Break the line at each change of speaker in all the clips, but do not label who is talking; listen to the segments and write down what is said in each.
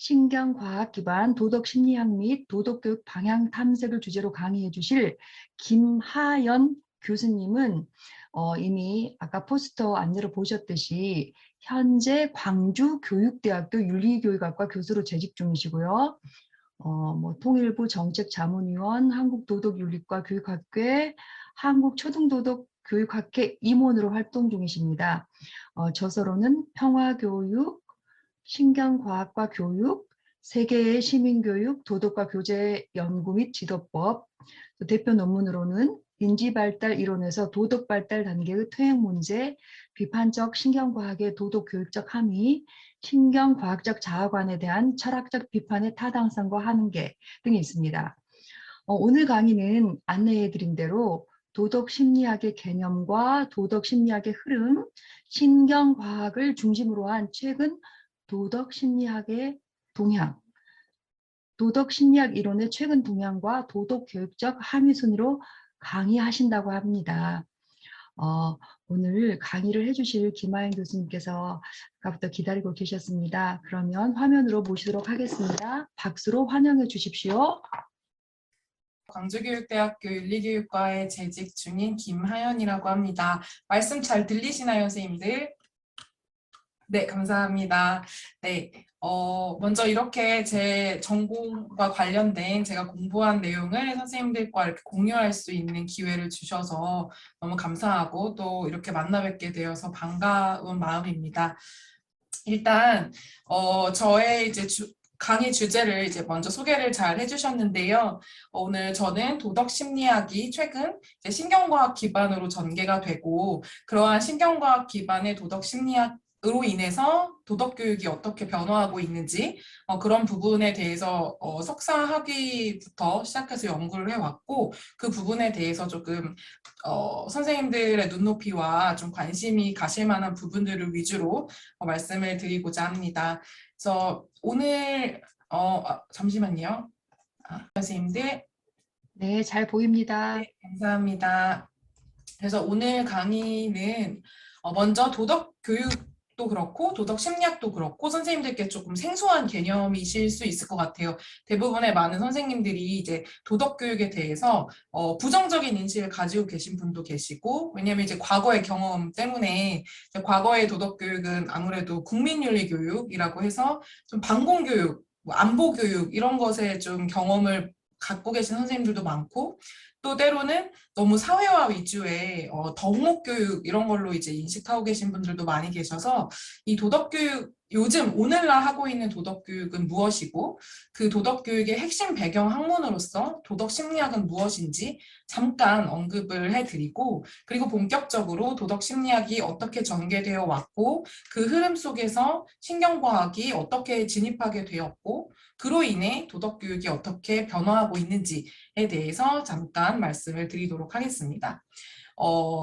신경과학 기반 도덕심리학 및 도덕교육 방향 탐색을 주제로 강의해 주실 김하연 교수님은 이미 아까 포스터 안내로 보셨듯이 현재 광주교육대학교 윤리교육학과 교수로 재직 중이시고요. 통일부 정책자문위원, 한국도덕윤리과 교육학회, 한국초등도덕교육학회 임원으로 활동 중이십니다. 저서로는 평화교육, 신경과학과 교육, 세계의 시민교육, 도덕과 교제 연구 및 지도법, 또 대표 논문으로는 인지발달 이론에서 도덕발달 단계의 퇴행 문제, 비판적 신경과학의 도덕교육적 함의, 신경과학적 자아관에 대한 철학적 비판의 타당성과 한계 등이 있습니다. 오늘 강의는 안내해드린 대로 도덕심리학의 개념과 도덕심리학의 흐름, 신경과학을 중심으로 한 최근 도덕심리학의 동향, 도덕심리학 이론의 최근 동향과 도덕교육적 함의 순으로 강의하신다고 합니다. 오늘 강의를 해주실 김하연 교수님께서 아까부터 기다리고 계셨습니다. 그러면 화면으로 모시도록 하겠습니다. 박수로 환영해 주십시오.
광주교육대학교 윤리교육과에 재직 중인 김하연이라고 합니다. 말씀 잘 들리시나요, 선생님들? 네, 감사합니다. 네, 먼저 이렇게 제 전공과 관련된 제가 공부한 내용을 선생님들과 이렇게 공유할 수 있는 기회를 주셔서 너무 감사하고 또 이렇게 만나 뵙게 되어서 반가운 마음입니다. 일단 저의 이제 강의 주제를 이제 먼저 소개를 잘 해주셨는데요. 오늘 저는 도덕심리학이 최근 이제 신경과학 기반으로 전개가 되고 그러한 신경과학 기반의 도덕심리학으로 인해서 도덕교육이 어떻게 변화하고 있는지 그런 부분에 대해서 석사 학위부터 시작해서 연구를 해왔고 그 부분에 대해서 조금 선생님들의 눈높이와 좀 관심이 가실 만한 부분들을 위주로 말씀을 드리고자 합니다. 그래서 오늘 잠시만요. 선생님들.
네, 잘 보입니다.
네, 감사합니다. 그래서 오늘 강의는 먼저 도덕교육도 그렇고 도덕심리학도 그렇고 선생님들께 조금 생소한 개념이실 수 있을 것 같아요. 대부분의 많은 선생님들이 이제 도덕교육에 대해서 부정적인 인식을 가지고 계신 분도 계시고 왜냐하면 이제 과거의 경험 때문에 이제 과거의 도덕교육은 아무래도 국민윤리교육이라고 해서 좀 반공교육, 뭐 안보교육 이런 것에 좀 경험을 갖고 계신 선생님들도 많고 또 때로는 너무 사회화 위주의 덕목교육 이런 걸로 이제 인식하고 계신 분들도 많이 계셔서 이 도덕교육 요즘 오늘날 하고 있는 도덕교육은 무엇이고 그 도덕교육의 핵심 배경 학문으로서 도덕심리학은 무엇인지 잠깐 언급을 해드리고 그리고 본격적으로 도덕심리학이 어떻게 전개되어 왔고 그 흐름 속에서 신경과학이 어떻게 진입하게 되었고 그로 인해 도덕교육이 어떻게 변화하고 있는지에 대해서 잠깐 말씀을 드리도록 하겠습니다.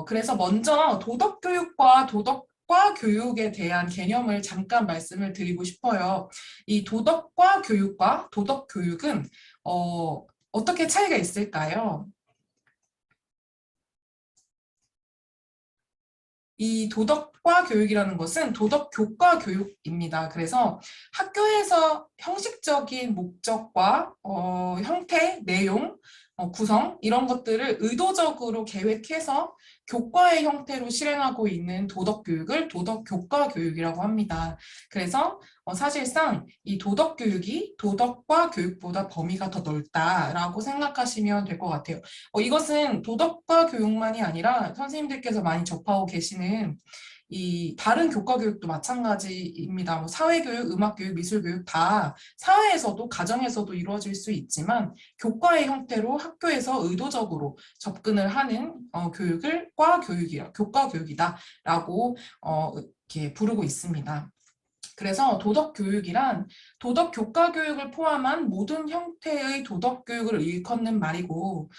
그래서 먼저 도덕교육과 도덕과 교육에 대한 개념을 잠깐 말씀을 드리고 싶어요. 이 도덕과 교육과 도덕교육은 어떻게 차이가 있을까요? 이 도덕과 교육이라는 것은 도덕교과 교육입니다. 그래서 학교에서 형식적인 목적과 형태, 내용, 구성 이런 것들을 의도적으로 계획해서 교과의 형태로 실행하고 있는 도덕교육을 도덕교과 교육이라고 합니다. 그래서 사실상 이 도덕교육이 도덕과 교육보다 범위가 더 넓다라고 생각하시면 될 것 같아요. 이것은 도덕과 교육만이 아니라 선생님들께서 많이 접하고 계시는 이 다른 교과 교육도 마찬가지입니다. 뭐 사회교육, 음악교육, 미술교육 다 사회에서도 가정에서도 이루어질 수 있지만 교과의 형태로 학교에서 의도적으로 접근을 하는 교육을 교과 교육이다라고 이렇게 부르고 있습니다. 그래서 도덕교육이란 도덕교과 교육을 포함한 모든 형태의 도덕교육을 일컫는 말이고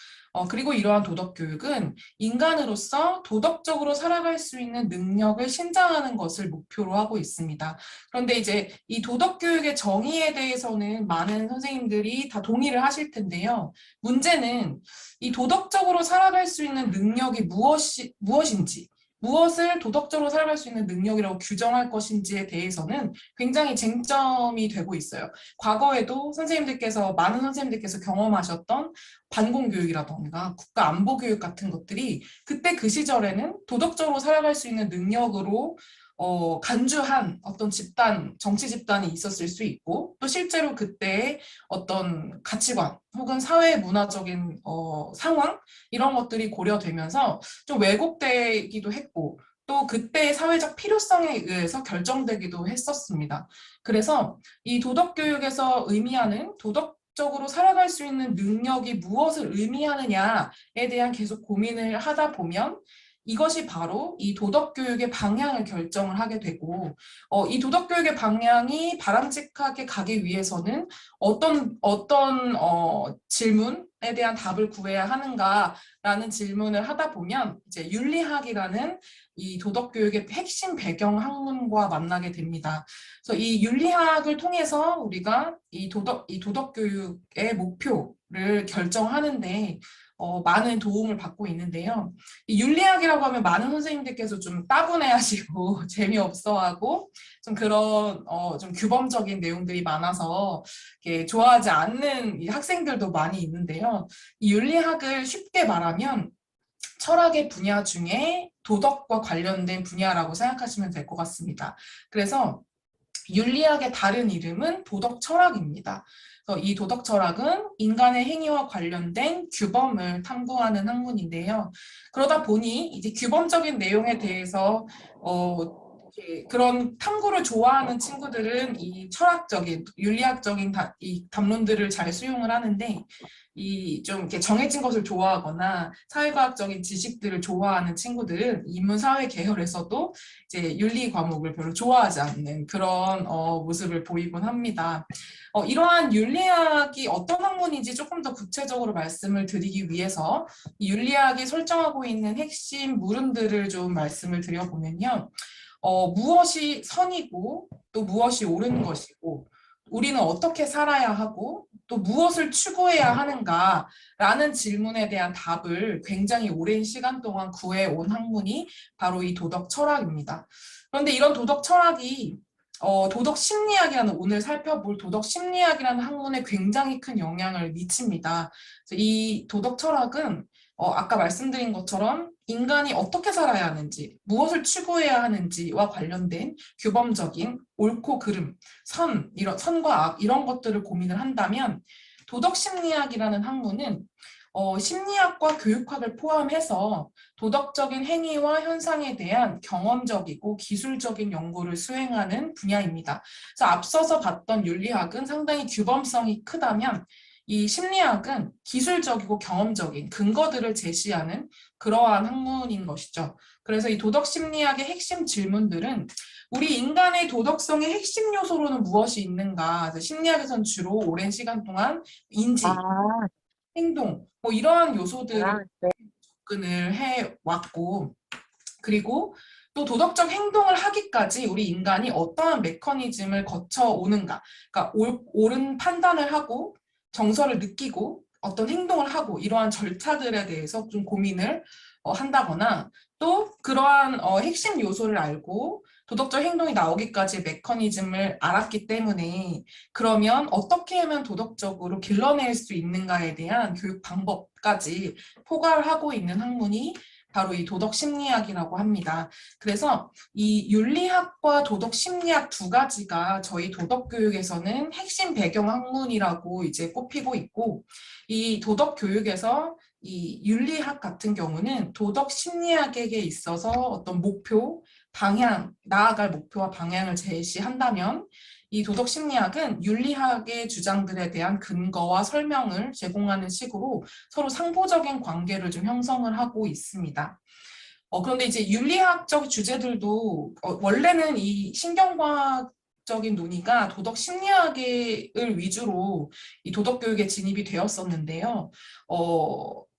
그리고 이러한 도덕교육은 인간으로서 도덕적으로 살아갈 수 있는 능력을 신장하는 것을 목표로 하고 있습니다. 그런데 이제 이 도덕교육의 정의에 대해서는 많은 선생님들이 다 동의를 하실 텐데요. 문제는 이 도덕적으로 살아갈 수 있는 능력이 무엇인지 무엇을 도덕적으로 살아갈 수 있는 능력이라고 규정할 것인지에 대해서는 굉장히 쟁점이 되고 있어요. 과거에도 많은 선생님들께서 경험하셨던 반공교육이라던가 국가안보교육 같은 것들이 그때 그 시절에는 도덕적으로 살아갈 수 있는 능력으로 간주한 어떤 정치 집단이 있었을 수 있고, 또 실제로 그때의 어떤 가치관 혹은 사회 문화적인 상황 이런 것들이 고려되면서 좀 왜곡되기도 했고, 또 그때의 사회적 필요성에 의해서 결정되기도 했었습니다. 그래서 이 도덕교육에서 의미하는 도덕적으로 살아갈 수 있는 능력이 무엇을 의미하느냐에 대한 계속 고민을 하다 보면 이것이 바로 이 도덕교육의 방향을 결정을 하게 되고, 이 도덕교육의 방향이 바람직하게 가기 위해서는 어떤 질문에 대한 답을 구해야 하는가라는 질문을 하다 보면 이제 윤리학이라는 이 도덕교육의 핵심 배경 학문과 만나게 됩니다. 그래서 이 윤리학을 통해서 우리가 이 도덕교육의 목표를 결정하는데 많은 도움을 받고 있는데요. 이 윤리학이라고 하면 많은 선생님들께서 좀 따분해하시고 재미없어하고 좀 그런 좀 규범적인 내용들이 많아서 이렇게 좋아하지 않는 이 학생들도 많이 있는데요. 이 윤리학을 쉽게 말하면 철학의 분야 중에 도덕과 관련된 분야라고 생각하시면 될 것 같습니다. 그래서 윤리학의 다른 이름은 도덕 철학입니다. 그래서 이 도덕 철학은 인간의 행위와 관련된 규범을 탐구하는 학문인데요. 그러다 보니 이제 규범적인 내용에 대해서 그런 탐구를 좋아하는 친구들은 이 철학적인 윤리학적인 이 담론들을 잘 수용을 하는데, 이 좀 이렇게 정해진 것을 좋아하거나 사회과학적인 지식들을 좋아하는 친구들은 인문사회 계열에서도 이제 윤리 과목을 별로 좋아하지 않는 그런 모습을 보이곤 합니다. 이러한 윤리학이 어떤 학문인지 조금 더 구체적으로 말씀을 드리기 위해서 이 윤리학이 설정하고 있는 핵심 물음들을 좀 말씀을 드려보면요. 무엇이 선이고 또 무엇이 옳은 것이고, 우리는 어떻게 살아야 하고 또 무엇을 추구해야 하는가라는 질문에 대한 답을 굉장히 오랜 시간 동안 구해온 학문이 바로 이 도덕 철학입니다. 그런데 이런 도덕 철학이 도덕 심리학이라는, 오늘 살펴볼 도덕 심리학이라는 학문에 굉장히 큰 영향을 미칩니다. 그래서 이 도덕 철학은 아까 말씀드린 것처럼 인간이 어떻게 살아야 하는지, 무엇을 추구해야 하는지와 관련된 규범적인 옳고 그름, 선과 악 이런 것들을 고민을 한다면, 도덕 심리학이라는 학문은 심리학과 교육학을 포함해서 도덕적인 행위와 현상에 대한 경험적이고 기술적인 연구를 수행하는 분야입니다. 그래서 앞서서 봤던 윤리학은 상당히 규범성이 크다면, 이 심리학은 기술적이고 경험적인 근거들을 제시하는 그러한 학문인 것이죠. 그래서 이 도덕 심리학의 핵심 질문들은 우리 인간의 도덕성의 핵심 요소로는 무엇이 있는가? 심리학에서는 주로 오랜 시간 동안 인지,
아,
행동, 뭐 이러한 요소들을
네.
접근을 해왔고, 그리고 또 도덕적 행동을 하기까지 우리 인간이 어떠한 메커니즘을 거쳐 오는가, 그러니까 옳은 판단을 하고 정서를 느끼고 어떤 행동을 하고 이러한 절차들에 대해서 좀 고민을 한다거나, 또 그러한 핵심 요소를 알고 도덕적 행동이 나오기까지의 메커니즘을 알았기 때문에 그러면 어떻게 하면 도덕적으로 길러낼 수 있는가에 대한 교육 방법까지 포괄 하고 있는 학문이 바로 이 도덕 심리학이라고 합니다. 그래서 이 윤리학과 도덕 심리학 두 가지가 저희 도덕 교육에서는 핵심 배경 학문이라고 이제 꼽히고 있고, 이 도덕 교육에서 이 윤리학 같은 경우는 도덕 심리학에 있어서 어떤 목표, 방향, 나아갈 목표와 방향을 제시한다면, 이 도덕 심리학은 윤리학의 주장들에 대한 근거와 설명을 제공하는 식으로 서로 상호적인 관계를 좀 형성을 하고 있습니다. 그런데 이제 윤리학적 주제들도 원래는 이 신경과학적인 논의가 도덕 심리학을 위주로 이 도덕 교육에 진입이 되었었는데요.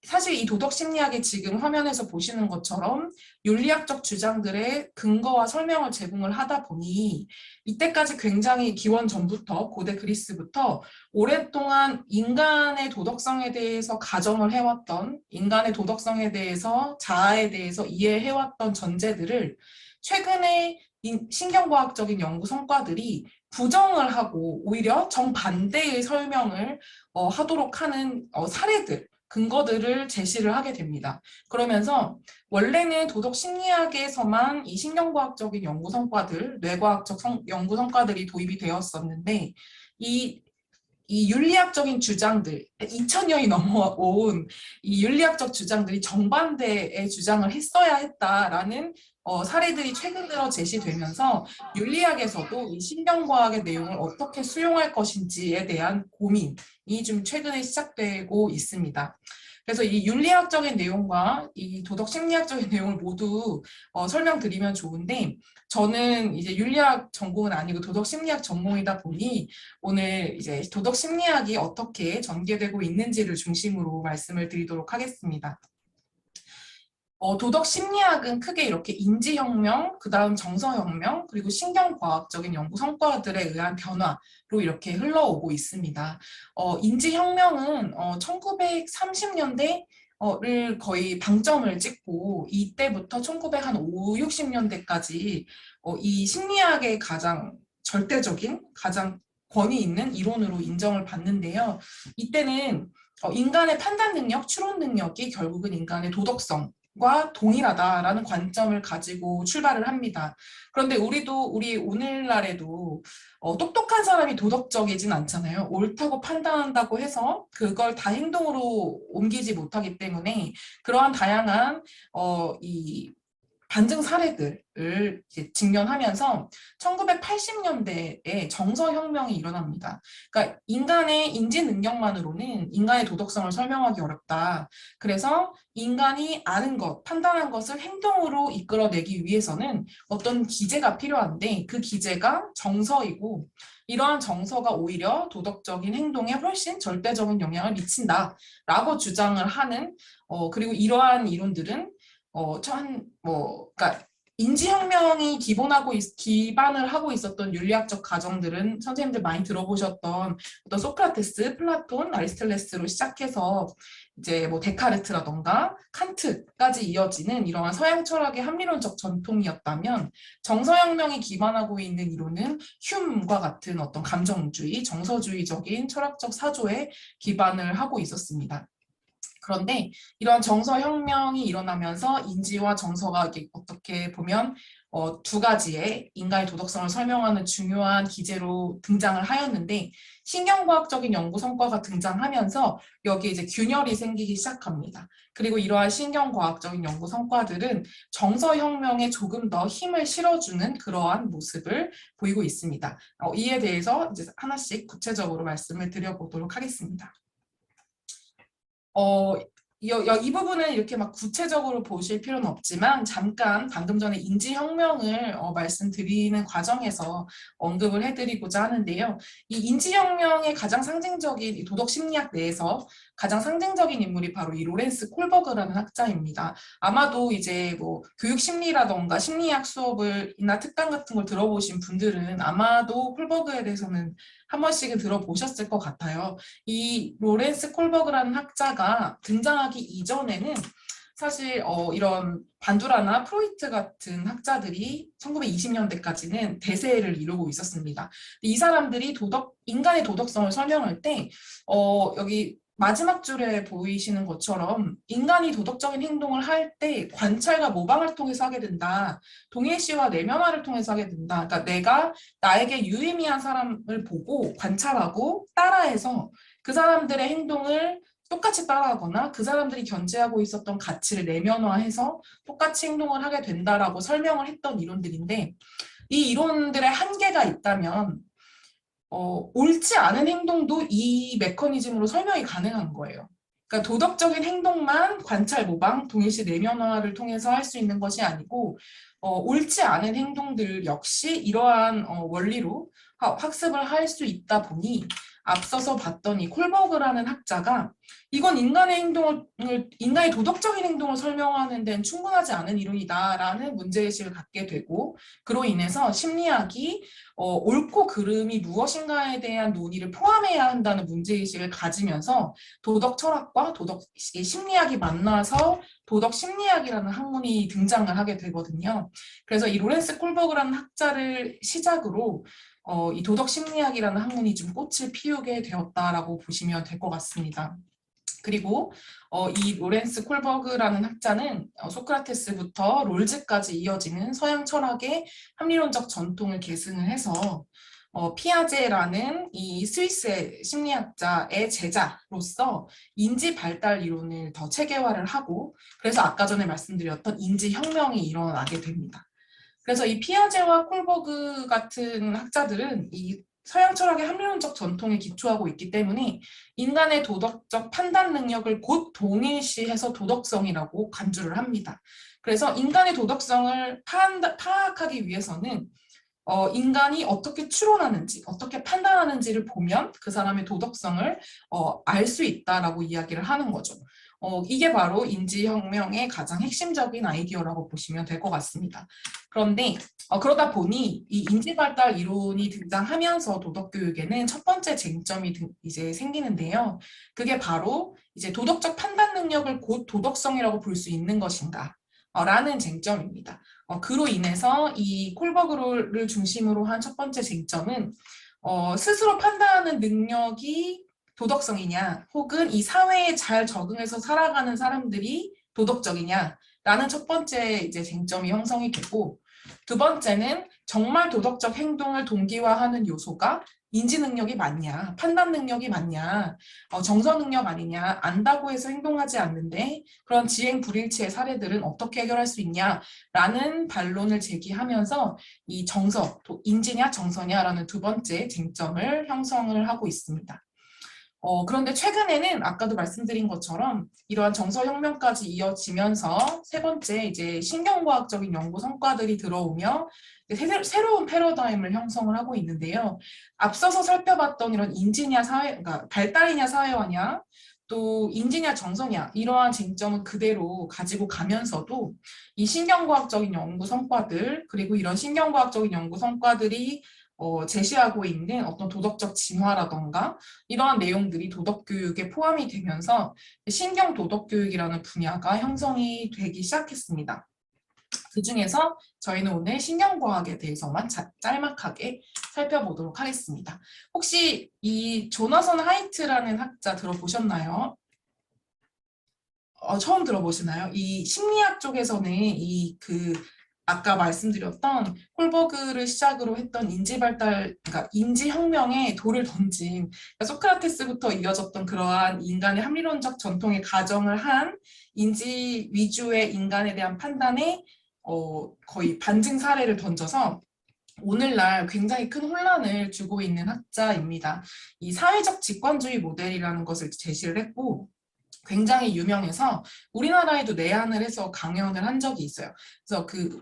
사실 이 도덕 심리학이 지금 화면에서 보시는 것처럼 윤리학적 주장들의 근거와 설명을 제공을 하다 보니 이때까지 굉장히 기원 전부터 고대 그리스부터 오랫동안 인간의 도덕성에 대해서 가정을 해왔던, 인간의 도덕성에 대해서 자아에 대해서 이해해왔던 전제들을 최근에 신경과학적인 연구 성과들이 부정을 하고 오히려 정반대의 설명을 하도록 하는 사례들, 근거들을 제시를 하게 됩니다. 그러면서 원래는 도덕 심리학에서만 이 신경과학적인 연구 성과들, 뇌과학적 연구 성과들이 도입이 되었었는데 이 윤리학적인 주장들, 2000년이 넘어온 이 윤리학적 주장들이 정반대의 주장을 했어야 했다라는 사례들이 최근 들어 제시되면서 윤리학에서도 이 신경과학의 내용을 어떻게 수용할 것인지에 대한 고민이 좀 최근에 시작되고 있습니다. 그래서 이 윤리학적인 내용과 이 도덕 심리학적인 내용을 모두 설명드리면 좋은데, 저는 이제 윤리학 전공은 아니고 도덕 심리학 전공이다 보니 오늘 이제 도덕 심리학이 어떻게 전개되고 있는지를 중심으로 말씀을 드리도록 하겠습니다. 도덕 심리학은 크게 이렇게 인지혁명, 그 다음 정서혁명, 그리고 신경과학적인 연구 성과들에 의한 변화로 이렇게 흘러오고 있습니다. 인지혁명은 1930년대를 거의 방점을 찍고 이때부터 1950, 60년대까지 이 심리학의 가장 절대적인, 가장 권위 있는 이론으로 인정을 받는데요. 이때는 인간의 판단 능력, 추론 능력이 결국은 인간의 도덕성, 과 동일하다라는 관점을 가지고 출발을 합니다. 그런데 우리 오늘날에도 똑똑한 사람이 도덕적이진 않잖아요. 옳다고 판단한다고 해서 그걸 다 행동으로 옮기지 못하기 때문에 그러한 다양한 이 반증 사례들을 이제 직면하면서 1980년대에 정서혁명이 일어납니다. 그러니까 인간의 인지 능력만으로는 인간의 도덕성을 설명하기 어렵다. 그래서 인간이 아는 것, 판단한 것을 행동으로 이끌어내기 위해서는 어떤 기제가 필요한데 그 기제가 정서이고 이러한 정서가 오히려 도덕적인 행동에 훨씬 절대적인 영향을 미친다라고 주장을 하는 그리고 이러한 이론들은 그러니까 인지혁명이 기반을 하고 있었던 윤리학적 가정들은 선생님들 많이 들어보셨던 어떤 소크라테스, 플라톤, 아리스토텔레스로 시작해서 이제 뭐 데카르트라던가 칸트까지 이어지는 이러한 서양 철학의 합리론적 전통이었다면 정서혁명이 기반하고 있는 이론은 휴음과 같은 어떤 감정주의, 정서주의적인 철학적 사조에 기반을 하고 있었습니다. 그런데 이러한 정서혁명이 일어나면서 인지와 정서가 어떻게 보면 두 가지의 인간의 도덕성을 설명하는 중요한 기제로 등장을 하였는데 신경과학적인 연구 성과가 등장하면서 여기에 이제 균열이 생기기 시작합니다. 그리고 이러한 신경과학적인 연구 성과들은 정서혁명에 조금 더 힘을 실어주는 그러한 모습을 보이고 있습니다. 이에 대해서 이제 하나씩 구체적으로 말씀을 드려보도록 하겠습니다. 이 부분은 이렇게 막 구체적으로 보실 필요는 없지만 잠깐 방금 전에 인지혁명을 말씀드리는 과정에서 언급을 해드리고자 하는데요. 이 인지혁명의 가장 상징적인 이 도덕심리학 내에서 가장 상징적인 인물이 바로 이 로렌스 콜버그라는 학자입니다. 아마도 이제 뭐 교육심리라던가 심리학 수업이나 특강 같은 걸 들어보신 분들은 아마도 콜버그에 대해서는 한 번씩은 들어보셨을 것 같아요. 이 로렌스 콜버그라는 학자가 등장하기 이전에는 사실 이런 반두라나 프로이트 같은 학자들이 1920년대까지는 대세를 이루고 있었습니다. 이 사람들이 인간의 도덕성을 설명할 때 여기 마지막 줄에 보이시는 것처럼 인간이 도덕적인 행동을 할 때 관찰과 모방을 통해서 하게 된다. 동일시와 내면화를 통해서 하게 된다. 그러니까 내가 나에게 유의미한 사람을 보고 관찰하고 따라해서 그 사람들의 행동을 똑같이 따라하거나 그 사람들이 견지하고 있었던 가치를 내면화해서 똑같이 행동을 하게 된다라고 설명을 했던 이론들인데 이 이론들의 한계가 있다면 옳지 않은 행동도 이 메커니즘으로 설명이 가능한 거예요. 그러니까 도덕적인 행동만 관찰, 모방, 동일시 내면화를 통해서 할 수 있는 것이 아니고 옳지 않은 행동들 역시 이러한 원리로 학습을 할 수 있다 보니 앞서서 봤던 이 콜버그라는 학자가 이건 인간의 도덕적인 행동을 설명하는 데는 충분하지 않은 이론이다라는 문제의식을 갖게 되고, 그로 인해서 심리학이 옳고 그름이 무엇인가에 대한 논의를 포함해야 한다는 문제의식을 가지면서 도덕 철학과 도덕 심리학이 만나서 도덕 심리학이라는 학문이 등장을 하게 되거든요. 그래서 이 로렌스 콜버그라는 학자를 시작으로 이 도덕 심리학이라는 학문이 좀 꽃을 피우게 되었다라고 보시면 될 것 같습니다. 그리고 이 로렌스 콜버그라는 학자는 소크라테스부터 롤즈까지 이어지는 서양 철학의 합리론적 전통을 계승을 해서 피아제라는 이 스위스의 심리학자의 제자로서 인지 발달 이론을 더 체계화를 하고, 그래서 아까 전에 말씀드렸던 인지 혁명이 일어나게 됩니다. 그래서 이 피아제와 콜버그 같은 학자들은 이 서양 철학의 합리론적 전통에 기초하고 있기 때문에 인간의 도덕적 판단 능력을 곧 동일시해서 도덕성이라고 간주를 합니다. 그래서 인간의 도덕성을 파악하기 위해서는 인간이 어떻게 추론하는지, 어떻게 판단하는지를 보면 그 사람의 도덕성을 알 수 있다라고 이야기를 하는 거죠. 이게 바로 인지혁명의 가장 핵심적인 아이디어라고 보시면 될 것 같습니다. 그런데 그러다 보니 이 인지발달 이론이 등장하면서 도덕교육에는 첫 번째 쟁점이 이제 생기는데요. 그게 바로 이제 도덕적 판단 능력을 곧 도덕성이라고 볼 수 있는 것인가 라는 쟁점입니다. 그로 인해서 이 콜버그를 중심으로 한 첫 번째 쟁점은 스스로 판단하는 능력이 도덕성이냐, 혹은 이 사회에 잘 적응해서 살아가는 사람들이 도덕적이냐라는 첫 번째 이제 쟁점이 형성이 되고, 두 번째는 정말 도덕적 행동을 동기화하는 요소가 인지 능력이 맞냐, 판단 능력이 맞냐, 정서 능력 아니냐, 안다고 해서 행동하지 않는데 그런 지행 불일치의 사례들은 어떻게 해결할 수 있냐라는 반론을 제기하면서 이 정서, 인지냐 정서냐라는 두 번째 쟁점을 형성을 하고 있습니다. 그런데 최근에는 아까도 말씀드린 것처럼 이러한 정서혁명까지 이어지면서 세 번째 이제 신경과학적인 연구 성과들이 들어오며 새로운 패러다임을 형성을 하고 있는데요. 앞서서 살펴봤던 이런 인지냐 그러니까 발달이냐 사회화냐, 또 인지냐 정서냐, 이러한 쟁점은 그대로 가지고 가면서도 이 신경과학적인 연구 성과들, 그리고 이런 신경과학적인 연구 성과들이 제시하고 있는 어떤 도덕적 진화라던가 이러한 내용들이 도덕교육에 포함이 되면서 신경 도덕교육이라는 분야가 형성이 되기 시작했습니다. 그 중에서 저희는 오늘 신경과학에 대해서만 짤막하게 살펴보도록 하겠습니다. 혹시 이 조나선 하이트라는 학자 들어보셨나요? 처음 들어보시나요? 이 심리학 쪽에서는 아까 말씀드렸던 콜버그를 시작으로 했던 인지발달, 그러니까 인지혁명에 돌을 던진, 그러니까 소크라테스부터 이어졌던 그러한 인간의 합리론적 전통에 가정을 한 인지 위주의 인간에 대한 판단에 거의 반증 사례를 던져서 오늘날 굉장히 큰 혼란을 주고 있는 학자입니다. 이 사회적 직관주의 모델이라는 것을 제시를 했고, 굉장히 유명해서 우리나라에도 내한을 해서 강연을 한 적이 있어요. 그래서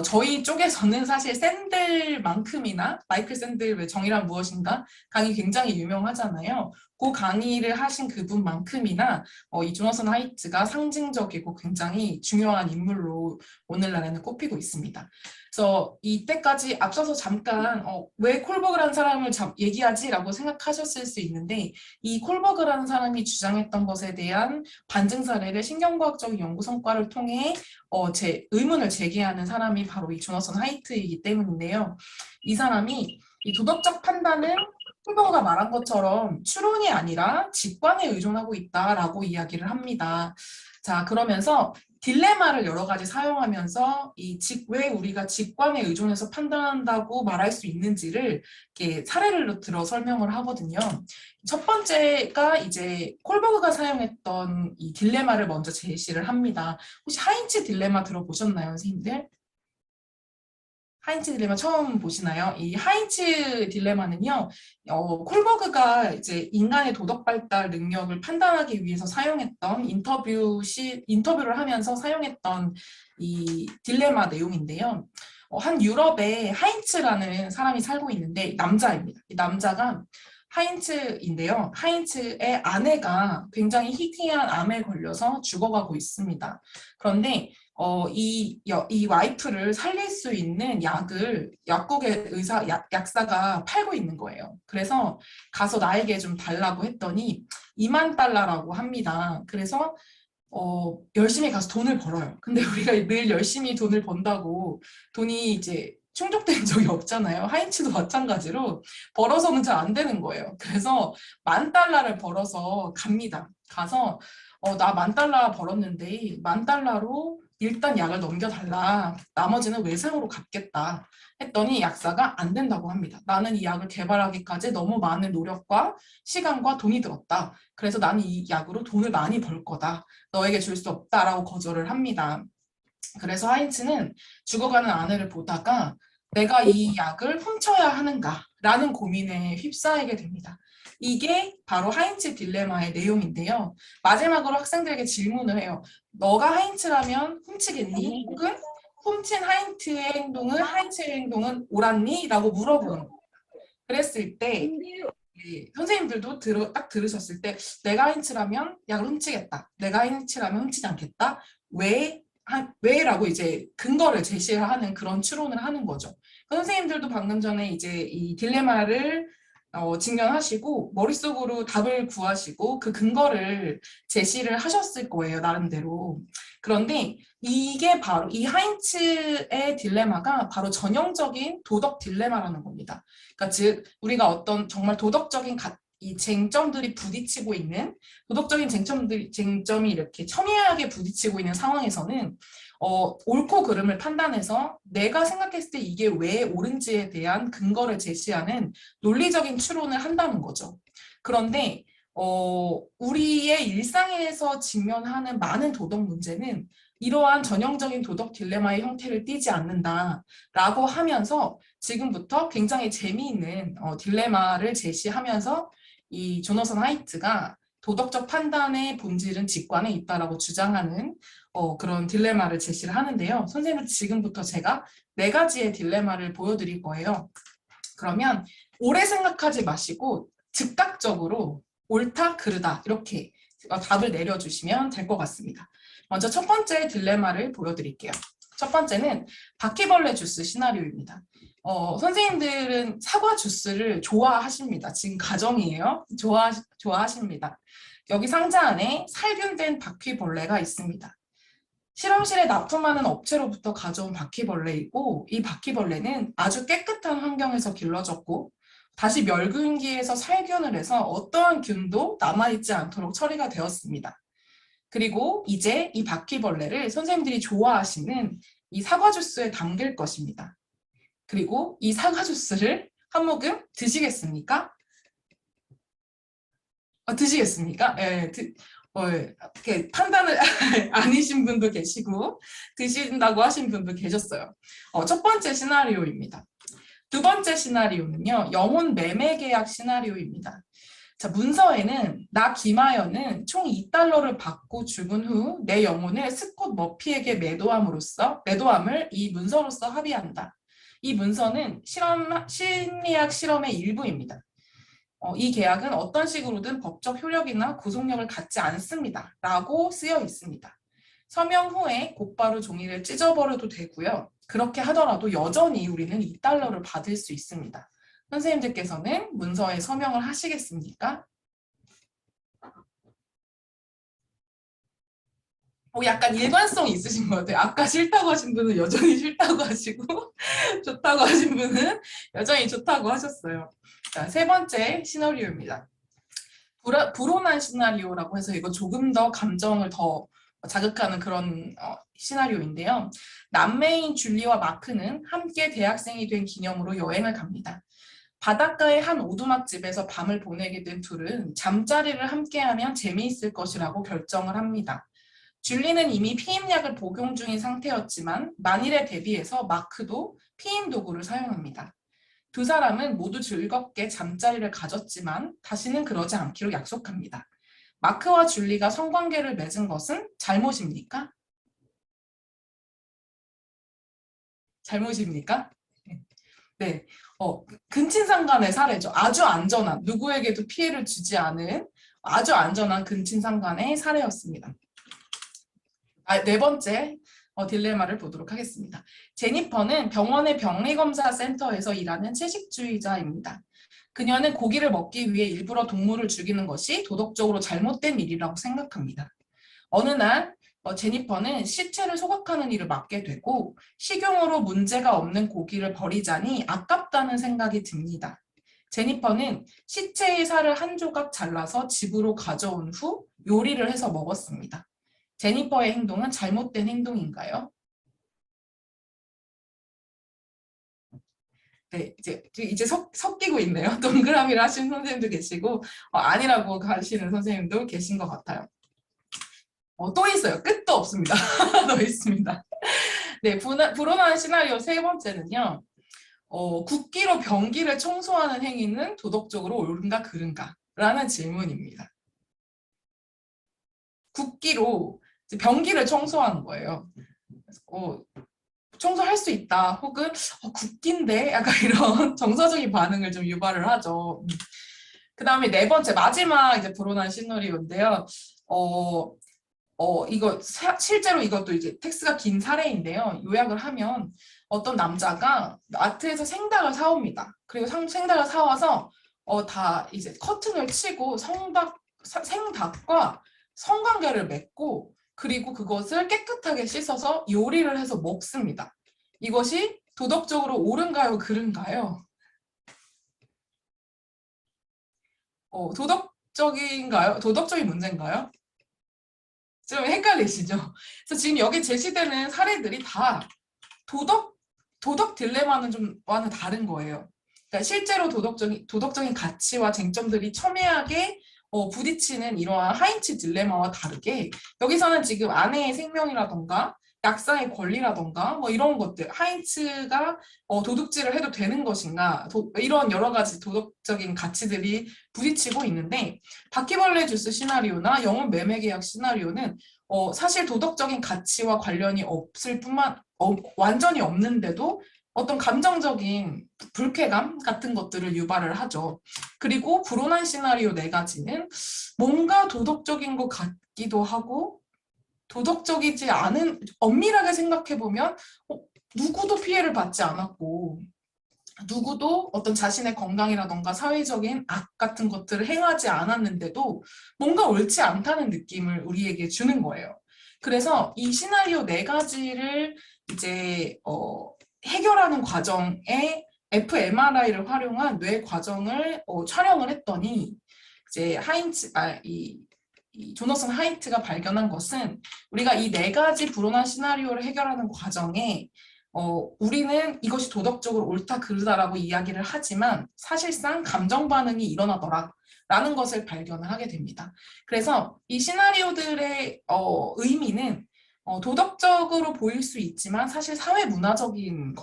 저희 쪽에서는 사실 샌들만큼이나 마이클 샌들 왜 정의란 무엇인가 강의 굉장히 유명하잖아요. 그 강의를 하신 그분만큼이나 이 조나선 하이트가 상징적이고 굉장히 중요한 인물로 오늘날에는 꼽히고 있습니다. 그래서 이때까지 앞서서 잠깐 왜 콜버그라는 사람을 얘기하지라고 생각하셨을 수 있는데, 이 콜버그라는 사람이 주장했던 것에 대한 반증 사례를 신경과학적인 연구 성과를 통해 제 의문을 제기하는 사람이 바로 이 조나선 하이트이기 때문인데요. 이 사람이 이 도덕적 판단은 콜버그가 말한 것처럼 추론이 아니라 직관에 의존하고 있다라고 이야기를 합니다. 자, 그러면서 딜레마를 여러 가지 사용하면서 왜 우리가 직관에 의존해서 판단한다고 말할 수 있는지를 이렇게 사례를 들어 설명을 하거든요. 첫 번째가 이제 콜버그가 사용했던 이 딜레마를 먼저 제시를 합니다. 혹시 하인츠 딜레마 들어보셨나요, 선생님들? 하인츠 딜레마 처음 보시나요? 이 하인츠 딜레마는요, 콜버그가 이제 인간의 도덕 발달 능력을 판단하기 위해서 사용했던 인터뷰를 하면서 사용했던 이 딜레마 내용인데요. 한 유럽에 하인츠라는 사람이 살고 있는데 남자입니다. 이 남자가 하인츠인데요. 하인츠의 아내가 굉장히 희귀한 암에 걸려서 죽어가고 있습니다. 그런데 이 와이프를 살릴 수 있는 약을 약국의 약사가 팔고 있는 거예요. 그래서 가서 나에게 좀 달라고 했더니 2만 달러라고 합니다. 그래서 열심히 가서 돈을 벌어요. 근데 우리가 늘 열심히 돈을 번다고 돈이 이제 충족된 적이 없잖아요. 하인츠도 마찬가지로 벌어서는 잘 안 되는 거예요. 그래서 10,000달러를 벌어서 갑니다. 가서 나 10,000달러 벌었는데 10,000달러로 일단 약을 넘겨달라. 나머지는 외상으로 갚겠다. 했더니 약사가 안 된다고 합니다. 나는 이 약을 개발하기까지 너무 많은 노력과 시간과 돈이 들었다. 그래서 나는 이 약으로 돈을 많이 벌 거다. 너에게 줄 수 없다라고 거절을 합니다. 그래서 하인츠는 죽어가는 아내를 보다가 내가 이 약을 훔쳐야 하는가라는 고민에 휩싸이게 됩니다. 이게 바로 하인츠 딜레마의 내용인데요. 마지막으로 학생들에게 질문을 해요. 너가 하인츠라면 훔치겠니? 혹은 훔친 하인츠의 행동은 옳았니? 라고 물어보는 거예요. 그랬을 때 선생님들도 딱 들으셨을 때 내가 하인츠라면 약을 훔치겠다. 내가 하인츠라면 훔치지 않겠다. 왜라고 이제 근거를 제시를 하는 그런 추론을 하는 거죠. 선생님들도 방금 전에 이제 이 딜레마를 직면하시고 머릿속으로 답을 구하시고 그 근거를 제시를 하셨을 거예요, 나름대로. 그런데 이게 바로 이 하인츠의 딜레마가 바로 전형적인 도덕 딜레마라는 겁니다. 그러니까 즉 우리가 어떤 정말 도덕적인 이 쟁점들이 부딪히고 있는 도덕적인 쟁점이 이렇게 첨예하게 부딪히고 있는 상황에서는 옳고 그름을 판단해서 내가 생각했을 때 이게 왜 옳은지에 대한 근거를 제시하는 논리적인 추론을 한다는 거죠. 그런데 우리의 일상에서 직면하는 많은 도덕 문제는 이러한 전형적인 도덕 딜레마의 형태를 띠지 않는다라고 하면서 지금부터 굉장히 재미있는 딜레마를 제시하면서 이 조너선 하이트가 도덕적 판단의 본질은 직관에 있다라고 주장하는 그런 딜레마를 제시를 하는데요. 선생님은 지금부터 제가 4가지의 딜레마를 보여드릴 거예요. 그러면 오래 생각하지 마시고 즉각적으로 옳다, 그르다 이렇게 답을 내려주시면 될 것 같습니다. 먼저 첫 번째 딜레마를 보여드릴게요. 첫 번째는 바퀴벌레 주스 시나리오입니다. 선생님들은 사과 주스를 좋아하십니다. 지금 가정이에요. 좋아하십니다. 여기 상자 안에 살균된 바퀴벌레가 있습니다. 실험실에 납품하는 업체로부터 가져온 바퀴벌레이고 이 바퀴벌레는 아주 깨끗한 환경에서 길러졌고 다시 멸균기에서 살균을 해서 어떠한 균도 남아있지 않도록 처리가 되었습니다. 그리고 이제 이 바퀴벌레를 선생님들이 좋아하시는 이 사과 주스에 담길 것입니다. 그리고 이 사과 주스를 한 모금 드시겠습니까? 드시겠습니까? 이렇게 판단을 아니신 분도 계시고 드신다고 하신 분도 계셨어요. 첫 번째 시나리오입니다. 두 번째 시나리오는요. 영혼 매매 계약 시나리오입니다. 자, 문서에는 나 김하연은 총 2달러를 받고 죽은 후 내 영혼을 스콧 머피에게 매도함을 이 문서로서 합의한다. 이 문서는 심리학 실험의 일부입니다. 이 계약은 어떤 식으로든 법적 효력이나 구속력을 갖지 않습니다. 라고 쓰여 있습니다. 서명 후에 곧바로 종이를 찢어버려도 되고요. 그렇게 하더라도 여전히 우리는 2달러를 받을 수 있습니다. 선생님들께서는 문서에 서명을 하시겠습니까? 약간 일관성이 있으신 것 같아요. 아까 싫다고 하신 분은 여전히 싫다고 하시고 좋다고 하신 분은 여전히 좋다고 하셨어요. 자, 세 번째 시나리오입니다. 불온한 시나리오라고 해서 이거 조금 더 감정을 더 자극하는 그런 시나리오인데요. 남매인 줄리와 마크는 함께 대학생이 된 기념으로 여행을 갑니다. 바닷가의 한 오두막집에서 밤을 보내게 된 둘은 잠자리를 함께하면 재미있을 것이라고 결정을 합니다. 줄리는 이미 피임약을 복용 중인 상태였지만 만일에 대비해서 마크도 피임 도구를 사용합니다. 두 사람은 모두 즐겁게 잠자리를 가졌지만 다시는 그러지 않기로 약속합니다. 마크와 줄리가 성관계를 맺은 것은 잘못입니까? 잘못입니까? 네, 근친상간의 사례죠. 아주 안전한, 누구에게도 피해를 주지 않은 아주 안전한 근친상간의 사례였습니다. 네 번째 딜레마를 보도록 하겠습니다. 제니퍼는 병원의 병리검사센터에서 일하는 채식주의자입니다. 그녀는 고기를 먹기 위해 일부러 동물을 죽이는 것이 도덕적으로 잘못된 일이라고 생각합니다. 어느 날 제니퍼는 시체를 소각하는 일을 맡게 되고 식용으로 문제가 없는 고기를 버리자니 아깝다는 생각이 듭니다. 제니퍼는 시체의 살을 한 조각 잘라서 집으로 가져온 후 요리를 해서 먹었습니다. 제니퍼의 행동은 잘못된 행동인가요? 네, 이제 섞이고 있네요. 동그라미를 하시는 선생님도 계시고 아니라고 가시는 선생님도 계신 것 같아요. 또 있어요. 끝도 없습니다. 더 있습니다. 네, 불온한 시나리오 세 번째는요. 국기로 병기를 청소하는 행위는 도덕적으로 옳은가 그른가? 라는 질문입니다. 국기로 병기를 청소하는 거예요. 청소할 수 있다. 혹은 국기인데? 약간 이런 정서적인 반응을 좀 유발을 하죠. 그 다음에 네 번째, 마지막 이제 불온한 시나리오인데요. 이거 실제로 이것도 이제 텍스트가 긴 사례인데요. 요약을 하면 어떤 남자가 마트에서 생닭을 사옵니다. 그리고 생닭을 사와서 다 이제 커튼을 치고 생닭과 성관계를 맺고 그리고 그것을 깨끗하게 씻어서 요리를 해서 먹습니다. 이것이 도덕적으로 옳은가요, 그른가요? 도덕적인가요? 도덕적인 문제인가요? 좀 헷갈리시죠? 그래서 지금 여기 제시되는 사례들이 다 도덕 딜레마는 좀 와는 다른 거예요. 그러니까 실제로 도덕적인 가치와 쟁점들이 첨예하게 부딪히는 이러한 하인츠 딜레마와 다르게 여기서는 지금 아내의 생명이라던가 약사의 권리라던가 뭐 이런 것들 하인츠가 도둑질을 해도 되는 것인가 이런 여러 가지 도덕적인 가치들이 부딪히고 있는데 바퀴벌레 주스 시나리오나 영혼 매매 계약 시나리오는 사실 도덕적인 가치와 관련이 없을 뿐만 완전히 없는데도 어떤 감정적인 불쾌감 같은 것들을 유발을 하죠. 그리고 불온한 시나리오 네 가지는 뭔가 도덕적인 것 같기도 하고 도덕적이지 않은 엄밀하게 생각해보면 누구도 피해를 받지 않았고 누구도 어떤 자신의 건강이라던가 사회적인 악 같은 것들을 행하지 않았는데도 뭔가 옳지 않다는 느낌을 우리에게 주는 거예요. 그래서 이 시나리오 네 가지를 이제 해결하는 과정에 fMRI를 활용한 뇌 과정을 촬영을 했더니 이제 이 조너슨 하이트가 발견한 것은 우리가 이 네 가지 불온한 시나리오를 해결하는 과정에 우리는 이것이 도덕적으로 옳다 그르다라고 이야기를 하지만 사실상 감정 반응이 일어나더라 라는 것을 발견을 하게 됩니다. 그래서 이 시나리오들의 의미는 도덕적으로 보일 수 있지만 사실 사회 문화적인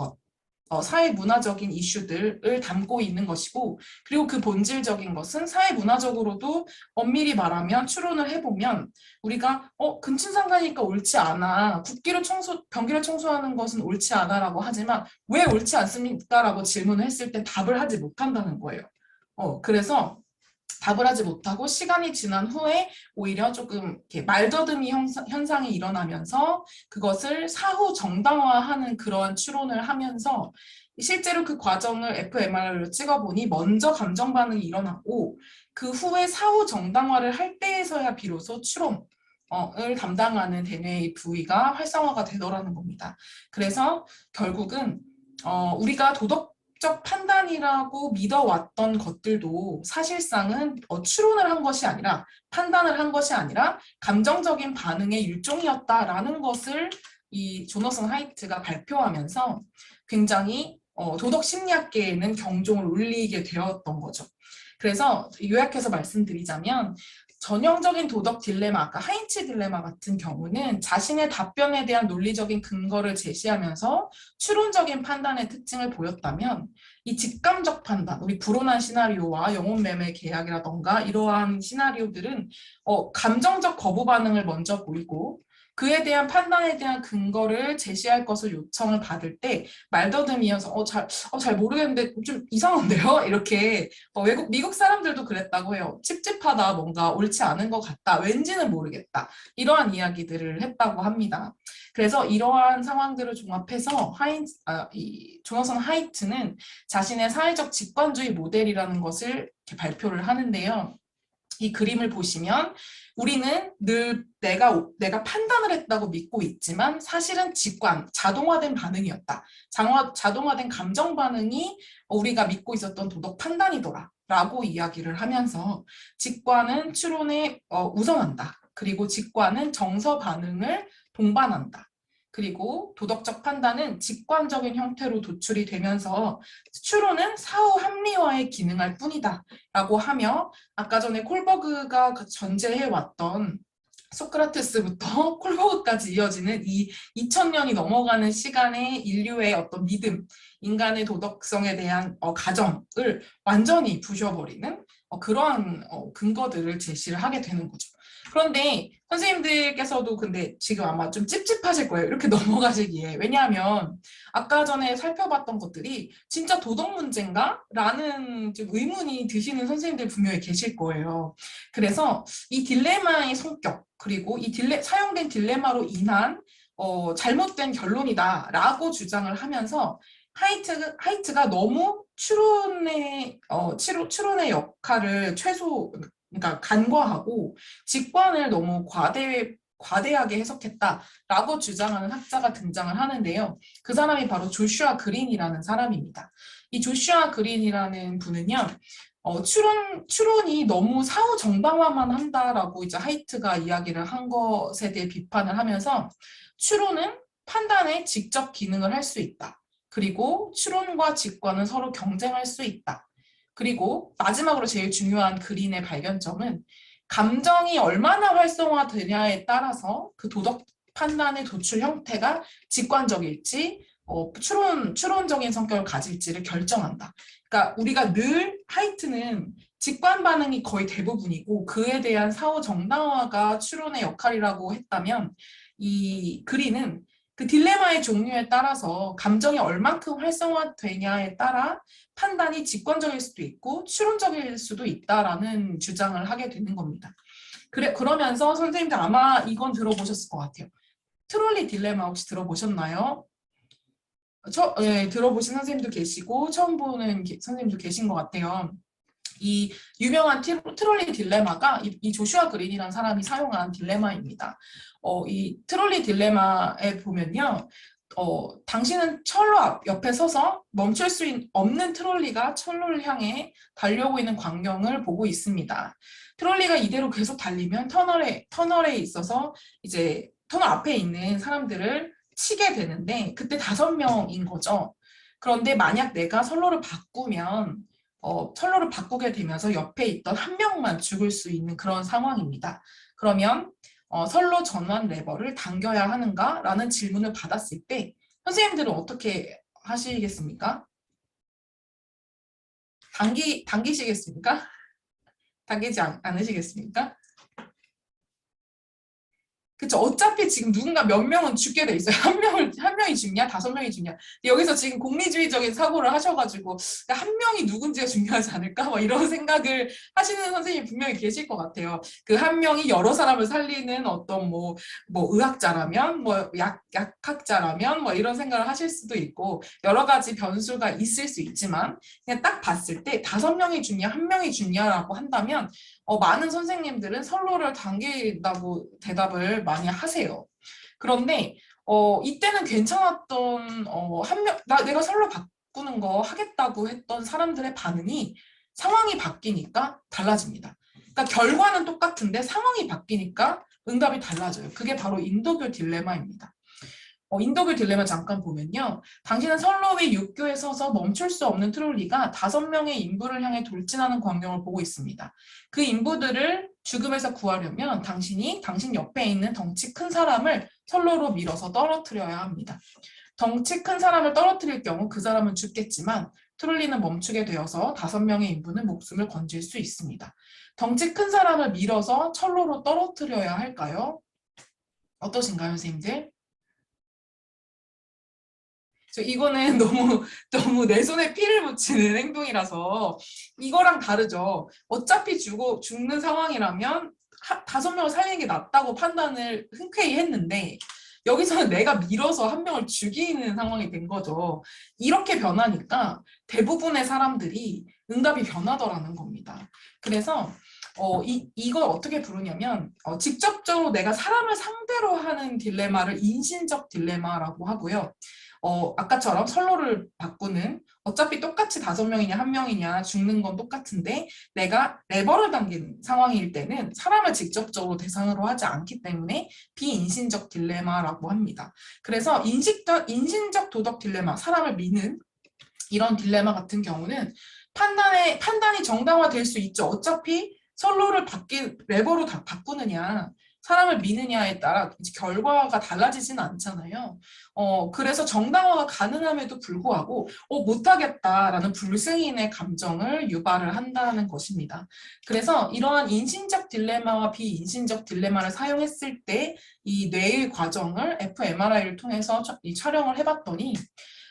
사회 문화적인 이슈들을 담고 있는 것이고 그리고 그 본질적인 것은 사회 문화적으로도 엄밀히 말하면 추론을 해보면 우리가 근친상간이니까 옳지 않아 병기를 청소하는 것은 옳지 않아 라고 하지만 왜 옳지 않습니까? 라고 질문을 했을 때 답을 하지 못한다는 거예요. 그래서 답을 하지 못하고 시간이 지난 후에 오히려 조금 이렇게 말더듬이 현상이 일어나면서 그것을 사후 정당화하는 그런 추론을 하면서 실제로 그 과정을 fMRI로 찍어보니 먼저 감정 반응이 일어나고 그 후에 사후 정당화를 할 때에서야 비로소 추론을 담당하는 대뇌의 부위가 활성화가 되더라는 겁니다. 그래서 결국은 우리가 도덕적 판단이라고 믿어왔던 것들도 사실상은 추론을 한 것이 아니라 판단을 한 것이 아니라 감정적인 반응의 일종이었다라는 것을 이 조너슨 하이트가 발표하면서 굉장히 도덕 심리학계에는 경종을 울리게 되었던 거죠. 그래서 요약해서 말씀드리자면 전형적인 도덕 딜레마, 아까 하인츠 딜레마 같은 경우는 자신의 답변에 대한 논리적인 근거를 제시하면서 추론적인 판단의 특징을 보였다면 이 직감적 판단, 우리 불온한 시나리오와 영혼매매 계약이라던가 이러한 시나리오들은 감정적 거부 반응을 먼저 보이고 그에 대한 판단에 대한 근거를 제시할 것을 요청을 받을 때 말더듬이어서 잘 모르겠는데 좀 이상한데요? 이렇게 미국 사람들도 그랬다고 해요. 찝찝하다, 뭔가 옳지 않은 것 같다, 왠지는 모르겠다. 이러한 이야기들을 했다고 합니다. 그래서 이러한 상황들을 종합해서 조나선 하이트는 자신의 사회적 직관주의 모델이라는 것을 이렇게 발표를 하는데요. 이 그림을 보시면 우리는 늘 내가 판단을 했다고 믿고 있지만 사실은 자동화된 반응이었다. 자동화된 감정 반응이 우리가 믿고 있었던 도덕 판단이더라. 라고 이야기를 하면서 직관은 추론에 우선한다. 그리고 직관은 정서 반응을 동반한다. 그리고 도덕적 판단은 직관적인 형태로 도출이 되면서 추론은 사후 합리화에 기능할 뿐이다. 라고 하며 아까 전에 콜버그가 전제해왔던 소크라테스부터 콜버그까지 이어지는 이 2000년이 넘어가는 시간의 인류의 어떤 믿음, 인간의 도덕성에 대한 가정을 완전히 부셔버리는 그러한 근거들을 제시를 하게 되는 거죠. 그런데 선생님들께서도 근데 지금 아마 좀 찝찝하실 거예요. 이렇게 넘어가시기에. 왜냐하면 아까 전에 살펴봤던 것들이 진짜 도덕 문제인가? 라는 좀 의문이 드시는 선생님들 분명히 계실 거예요. 그래서 이 딜레마의 성격, 그리고 이 사용된 딜레마로 인한 잘못된 결론이다라고 주장을 하면서 하이트가 너무 추론의 역할을 그러니까 간과하고 직관을 너무 과대하게 해석했다라고 주장하는 학자가 등장을 하는데요. 그 사람이 바로 조슈아 그린이라는 사람입니다. 이 조슈아 그린이라는 분은요, 추론이 너무 사후 정당화만 한다라고 이제 하이트가 이야기를 한 것에 대해 비판을 하면서 추론은 판단에 직접 기능을 할 수 있다. 그리고 추론과 직관은 서로 경쟁할 수 있다. 그리고 마지막으로 제일 중요한 그린의 발견점은 감정이 얼마나 활성화되냐에 따라서 그 도덕 판단의 도출 형태가 직관적일지 추론적인 성격을 가질지를 결정한다. 그러니까 우리가 늘 하이트는 직관 반응이 거의 대부분이고 그에 대한 사후 정당화가 추론의 역할이라고 했다면 이 그린은 그 딜레마의 종류에 따라서 감정이 얼만큼 활성화되냐에 따라 판단이 직관적일 수도 있고 추론적일 수도 있다라는 주장을 하게 되는 겁니다. 그러면서 선생님들 아마 이건 들어보셨을 것 같아요. 트롤리 딜레마 혹시 들어보셨나요? 들어보신 선생님도 계시고 처음 보는 선생님도 계신 것 같아요. 이 유명한 트롤리 딜레마가 이 조슈아 그린이라는 사람이 사용한 딜레마입니다. 이 트롤리 딜레마에 보면요. 당신은 철로 옆에 서서 멈출 수 없는 트롤리가 철로를 향해 달려오고 있는 광경을 보고 있습니다. 트롤리가 이대로 계속 달리면 터널에 있어서 이제 터널 앞에 있는 사람들을 치게 되는데 그때 5명인 거죠. 그런데 만약 내가 선로를 바꾸게 되면서 옆에 있던 1명만 죽을 수 있는 그런 상황입니다. 그러면 선로 전환 레버를 당겨야 하는가? 라는 질문을 받았을 때 선생님들은 어떻게 하시겠습니까? 당기시겠습니까? 당기지 않으시겠습니까? 그쵸. 어차피 지금 누군가 몇 명은 죽게 돼 있어요. 한 명이 죽냐? 5명이 죽냐? 여기서 지금功利주의적인 사고를 하셔가지고, 한 명이 누군지가 중요하지 않을까? 뭐 이런 생각을 하시는 선생님이 분명히 계실 것 같아요. 그 한 명이 여러 사람을 살리는 어떤 뭐 의학자라면, 약학자라면, 이런 생각을 하실 수도 있고, 여러 가지 변수가 있을 수 있지만, 그냥 딱 봤을 때 5명이 죽냐, 1명이 죽냐라고 한다면, 많은 선생님들은 선로를 당긴다고 대답을 많이 하세요. 그런데 이때는 괜찮았던 내가 선로 바꾸는 거 하겠다고 했던 사람들의 반응이 상황이 바뀌니까 달라집니다. 그러니까 결과는 똑같은데 상황이 바뀌니까 응답이 달라져요. 그게 바로 인도교 딜레마입니다. 인도교 딜레마 잠깐 보면요. 당신은 선로 위 육교에 서서 멈출 수 없는 트롤리가 5명의 인부를 향해 돌진하는 광경을 보고 있습니다. 그 인부들을 죽음에서 구하려면 당신 옆에 있는 덩치 큰 사람을 선로로 밀어서 떨어뜨려야 합니다. 덩치 큰 사람을 떨어뜨릴 경우 그 사람은 죽겠지만 트롤리는 멈추게 되어서 5명의 인부는 목숨을 건질 수 있습니다. 덩치 큰 사람을 밀어서 철로로 떨어뜨려야 할까요? 어떠신가요, 선생님들? 이거는 너무 내 손에 피를 묻히는 행동이라서 이거랑 다르죠. 어차피 죽는 상황이라면 5명을 살리는 게 낫다고 판단을 흔쾌히 했는데 여기서는 내가 밀어서 1명을 죽이는 상황이 된 거죠. 이렇게 변하니까 대부분의 사람들이 응답이 변하더라는 겁니다. 그래서 이걸 어떻게 부르냐면 직접적으로 내가 사람을 상대로 하는 딜레마를 인신적 딜레마라고 하고요. 아까처럼 선로를 바꾸는 어차피 똑같이 5명이냐 1명이냐 죽는 건 똑같은데 내가 레버를 당기는 상황일 때는 사람을 직접적으로 대상으로 하지 않기 때문에 비인신적 딜레마라고 합니다. 그래서 인신적 도덕 딜레마, 사람을 미는 이런 딜레마 같은 경우는 판단이 정당화될 수 있죠. 어차피 레버로 다 바꾸느냐 사람을 미느냐에 따라 이제 결과가 달라지지는 않잖아요. 그래서 정당화가 가능함에도 불구하고 못하겠다라는 불승인의 감정을 유발을 한다는 것입니다. 그래서 이러한 인신적 딜레마와 비인신적 딜레마를 사용했을 때 이 뇌의 과정을 fMRI를 통해서 촬영을 해봤더니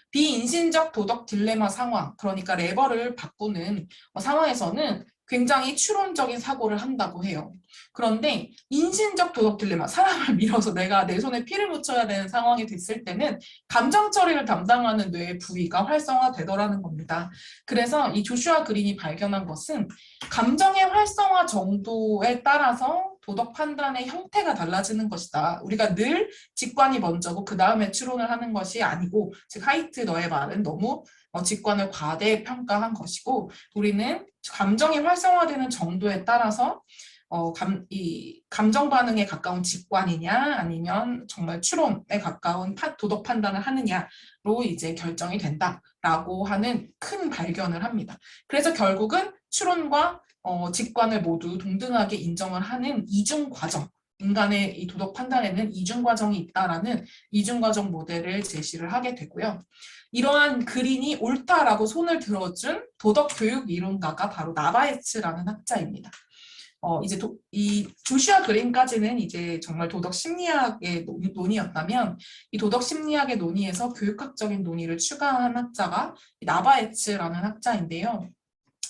비인신적 도덕 딜레마 상황, 그러니까 레버를 바꾸는 상황에서는 굉장히 추론적인 사고를 한다고 해요. 그런데 인신적 도덕 딜레마, 사람을 밀어서 내가 내 손에 피를 묻혀야 되는 상황이 됐을 때는 감정 처리를 담당하는 뇌의 부위가 활성화되더라는 겁니다. 그래서 이 조슈아 그린이 발견한 것은 감정의 활성화 정도에 따라서 도덕 판단의 형태가 달라지는 것이다. 우리가 늘 직관이 먼저고 그 다음에 추론을 하는 것이 아니고, 즉 하이트 너의 말은 너무 직관을 과대평가한 것이고, 우리는 감정이 활성화되는 정도에 따라서 이 감정 반응에 가까운 직관이냐 아니면 정말 추론에 가까운 도덕 판단을 하느냐로 이제 결정이 된다라고 하는 큰 발견을 합니다. 그래서 결국은 추론과 직관을 모두 동등하게 인정을 하는 이중 과정, 인간의 이 도덕 판단에는 이중 과정이 있다라는 이중 과정 모델을 제시를 하게 되고요. 이러한 그린이 옳다라고 손을 들어준 도덕 교육 이론가가 바로 나바에츠라는 학자입니다. 이제 이 조슈아 그린까지는 이제 정말 도덕 심리학의 논의였다면 이 도덕 심리학의 논의에서 교육학적인 논의를 추가한 학자가 나바에츠라는 학자인데요.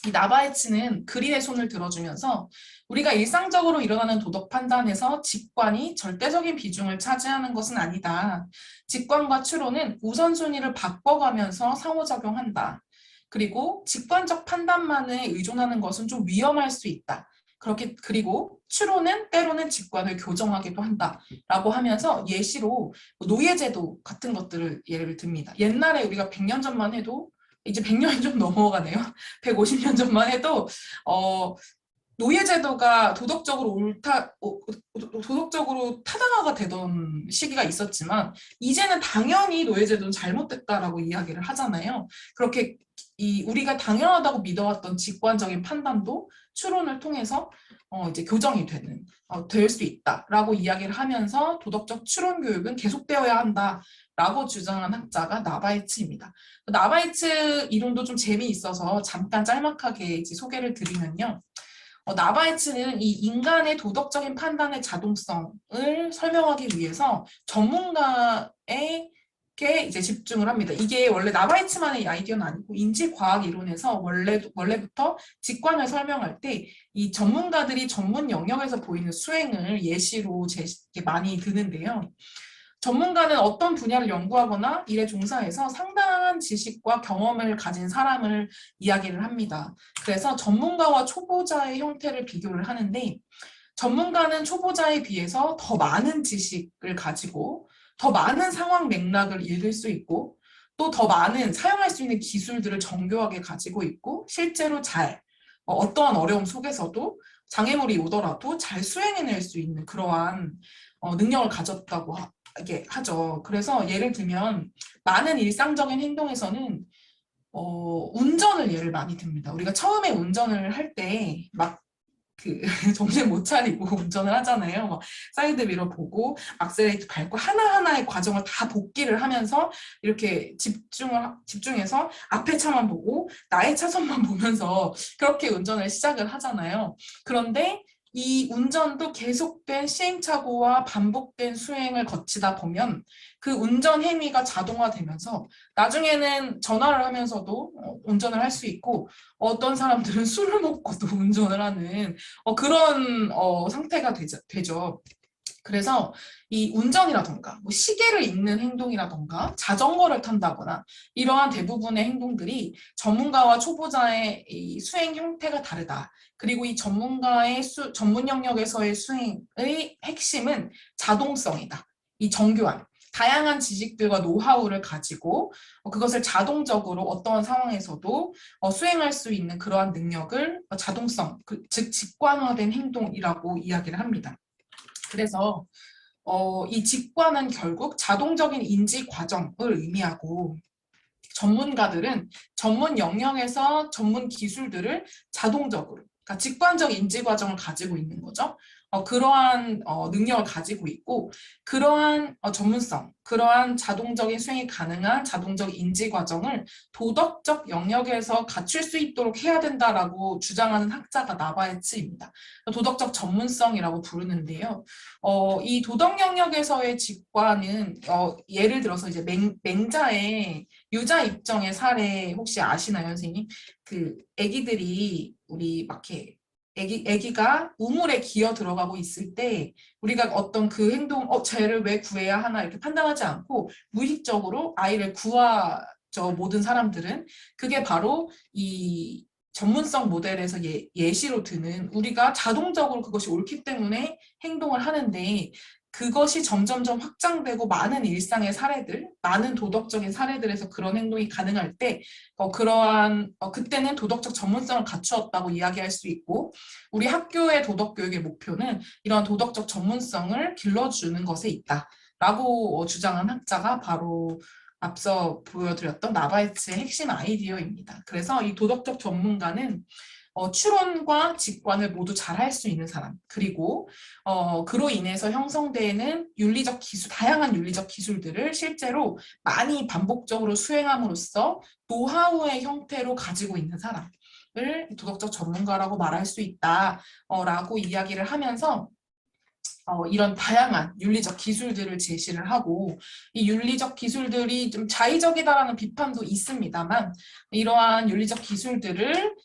이 나바에츠는 그린의 손을 들어주면서 우리가 일상적으로 일어나는 도덕 판단에서 직관이 절대적인 비중을 차지하는 것은 아니다. 직관과 추론은 우선순위를 바꿔가면서 상호작용한다. 그리고 직관적 판단만에 의존하는 것은 좀 위험할 수 있다. 그리고 추론은 때로는 직관을 교정하기도 한다라고 하면서 예시로 노예제도 같은 것들을 예를 듭니다. 옛날에 우리가 100년 전만 해도, 이제 100년이 좀 넘어가네요. 150년 전만 해도 노예제도가 도덕적으로 타당화가 되던 시기가 있었지만 이제는 당연히 노예제도는 잘못됐다라고 이야기를 하잖아요. 그렇게 우리가 당연하다고 믿어왔던 직관적인 판단도 추론을 통해서 이제 교정이 될 수 있다라고 이야기를 하면서 도덕적 추론 교육은 계속되어야 한다라고 주장한 학자가 나바이츠입니다. 나바이츠 이론도 좀 재미있어서 잠깐 짤막하게 이제 소개를 드리면요. 나바이츠는 이 인간의 도덕적인 판단의 자동성을 설명하기 위해서 전문가에게 이제 집중을 합니다. 이게 원래 나바이츠만의 아이디어는 아니고 인지과학 이론에서 원래부터 직관을 설명할 때 이 전문가들이 전문 영역에서 보이는 수행을 예시로 많이 드는데요. 전문가는 어떤 분야를 연구하거나 일에 종사해서 상당한 지식과 경험을 가진 사람을 이야기를 합니다. 그래서 전문가와 초보자의 형태를 비교를 하는데 전문가는 초보자에 비해서 더 많은 지식을 가지고 더 많은 상황 맥락을 읽을 수 있고 또 더 많은 사용할 수 있는 기술들을 정교하게 가지고 있고 실제로 어떠한 어려움 속에서도 장애물이 오더라도 잘 수행해낼 수 있는 그러한 능력을 가졌다고 하죠. 그래서 예를 들면 많은 일상적인 행동에서는 운전을 예를 많이 듭니다. 우리가 처음에 운전을 할 때 막 정신 못 차리고 운전을 하잖아요. 막 사이드 미러 보고 악셀레이터 밟고 하나하나의 과정을 다 복기를 하면서 이렇게 집중해서 앞에 차만 보고 나의 차선만 보면서 그렇게 운전을 시작을 하잖아요. 그런데 이 운전도 계속된 시행착오와 반복된 수행을 거치다 보면 그 운전 행위가 자동화되면서 나중에는 전화를 하면서도 운전을 할 수 있고 어떤 사람들은 술을 먹고도 운전을 하는 그런 상태가 되죠. 그래서 이 운전이라던가 뭐 시계를 읽는 행동이라던가 자전거를 탄다거나 이러한 대부분의 행동들이 전문가와 초보자의 이 수행 형태가 다르다. 그리고 이 전문가의 전문 영역에서의 수행의 핵심은 자동성이다. 이 정교한 다양한 지식들과 노하우를 가지고 그것을 자동적으로 어떠한 상황에서도 수행할 수 있는 그러한 능력을 자동성, 즉 직관화된 행동이라고 이야기를 합니다. 그래서 이 직관은 결국 자동적인 인지 과정을 의미하고 전문가들은 전문 영역에서 전문 기술들을 자동적으로, 그러니까 직관적 인지 과정을 가지고 있는 거죠. 그러한 능력을 가지고 있고 그러한 전문성, 그러한 자동적인 수행이 가능한 자동적 인지 과정을 도덕적 영역에서 갖출 수 있도록 해야 된다라고 주장하는 학자가 나바에츠입니다. 도덕적 전문성이라고 부르는데요. 이 도덕 영역에서의 직관은 예를 들어서 이제 맹자의 유자 입정의 사례 혹시 아시나요, 선생님? 그 아기들이 우리 막 이렇게 아기가 우물에 기어 들어가고 있을 때 우리가 어떤 그 행동, 쟤를 왜 구해야 하나 이렇게 판단하지 않고 무의식적으로 아이를 구하죠, 모든 사람들은. 그게 바로 이 전문성 모델에서 예시로 드는 우리가 자동적으로 그것이 옳기 때문에 행동을 하는데 그것이 점점점 확장되고 많은 일상의 사례들, 많은 도덕적인 사례들에서 그런 행동이 가능할 때 그때는 도덕적 전문성을 갖추었다고 이야기할 수 있고 우리 학교의 도덕 교육의 목표는 이런 도덕적 전문성을 길러주는 것에 있다라고 주장한 학자가 바로 앞서 보여드렸던 나바이츠의 핵심 아이디어입니다. 그래서 이 도덕적 전문가는 추론과 직관을 모두 잘 할 수 있는 사람, 그리고 그로 인해서 형성되는 윤리적 기술, 다양한 윤리적 기술들을 실제로 많이 반복적으로 수행함으로써 노하우의 형태로 가지고 있는 사람을 도덕적 전문가라고 말할 수 있다라고 이야기를 하면서 이런 다양한 윤리적 기술들을 제시를 하고 이 윤리적 기술들이 좀 자의적이다라는 비판도 있습니다만 이러한 윤리적 기술들을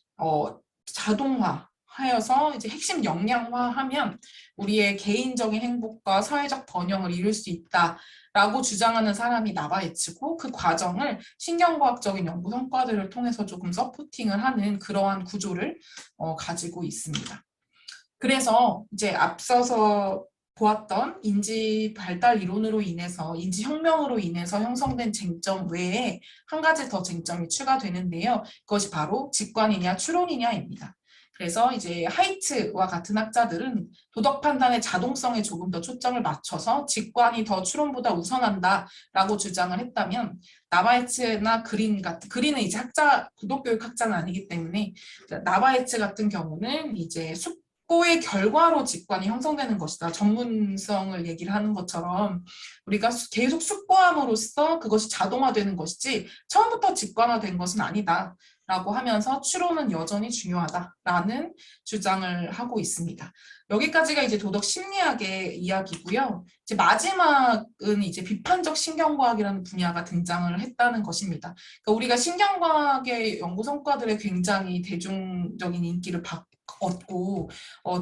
자동화하여서 이제 핵심 역량화하면 우리의 개인적인 행복과 사회적 번영을 이룰 수 있다라고 주장하는 사람이 나바에츠고 그 과정을 신경과학적인 연구 성과들을 통해서 조금 서포팅을 하는 그러한 구조를 가지고 있습니다. 그래서 이제 앞서서 보았던 인지 발달 이론으로 인해서 인지 혁명으로 인해서 형성된 쟁점 외에 한 가지 더 쟁점이 추가되는데요. 그것이 바로 직관이냐 추론이냐입니다. 그래서 이제 하이트와 같은 학자들은 도덕 판단의 자동성에 조금 더 초점을 맞춰서 직관이 더 추론보다 우선한다라고 주장을 했다면 나바이츠나 그린은 이제 도덕교육 학자는 아니기 때문에 나바이츠 같은 경우는 이제 숙고의 결과로 직관이 형성되는 것이다. 전문성을 얘기를 하는 것처럼 우리가 계속 숙고함으로써 그것이 자동화되는 것이지 처음부터 직관화된 것은 아니다. 라고 하면서 추론은 여전히 중요하다라는 주장을 하고 있습니다. 여기까지가 이제 도덕 심리학의 이야기고요. 이제 마지막은 이제 비판적 신경과학이라는 분야가 등장을 했다는 것입니다. 그러니까 우리가 신경과학의 연구 성과들에 굉장히 대중적인 인기를 얻고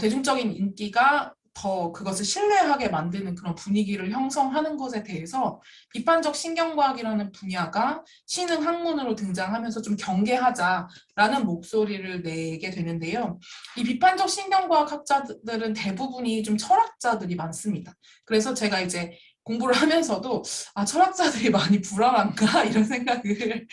대중적인 인기가 더 그것을 신뢰하게 만드는 그런 분위기를 형성하는 것에 대해서 비판적 신경과학이라는 분야가 신흥 학문으로 등장하면서 좀 경계하자라는 목소리를 내게 되는데요. 이 비판적 신경과학 학자들은 대부분이 좀 철학자들이 많습니다. 그래서 제가 이제 공부를 하면서도 철학자들이 많이 불안한가 이런 생각을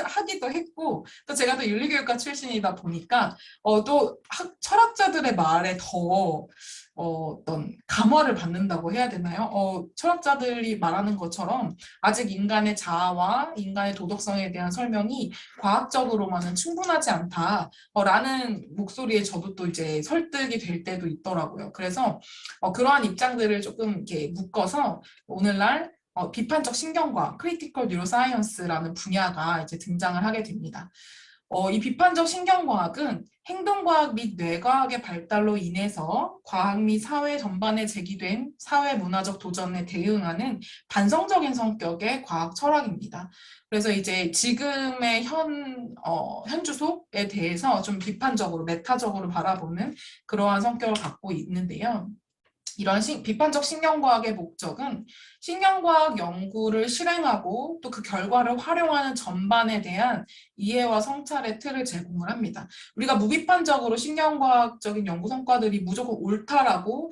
하기도 했고 또 제가 또 윤리교육과 출신이다 보니까 또 철학자들의 말에 더 어떤 감화를 받는다고 해야 되나요? 철학자들이 말하는 것처럼 아직 인간의 자아와 인간의 도덕성에 대한 설명이 과학적으로만은 충분하지 않다라는 목소리에 저도 또 이제 설득이 될 때도 있더라고요. 그래서 그러한 입장들을 조금 이렇게 묶어서 오늘날 비판적 신경과학, 크리티컬 뉴로사이언스라는 분야가 이제 등장을 하게 됩니다. 이 비판적 신경과학은 행동과학 및 뇌과학의 발달로 인해서 과학 및 사회 전반에 제기된 사회 문화적 도전에 대응하는 반성적인 성격의 과학 철학입니다. 그래서 이제 지금의 현주소에 대해서 좀 비판적으로, 메타적으로 바라보는 그러한 성격을 갖고 있는데요. 이런 비판적 신경과학의 목적은 신경과학 연구를 실행하고 또 그 결과를 활용하는 전반에 대한 이해와 성찰의 틀을 제공을 합니다. 우리가 무비판적으로 신경과학적인 연구 성과들이 무조건 옳다라고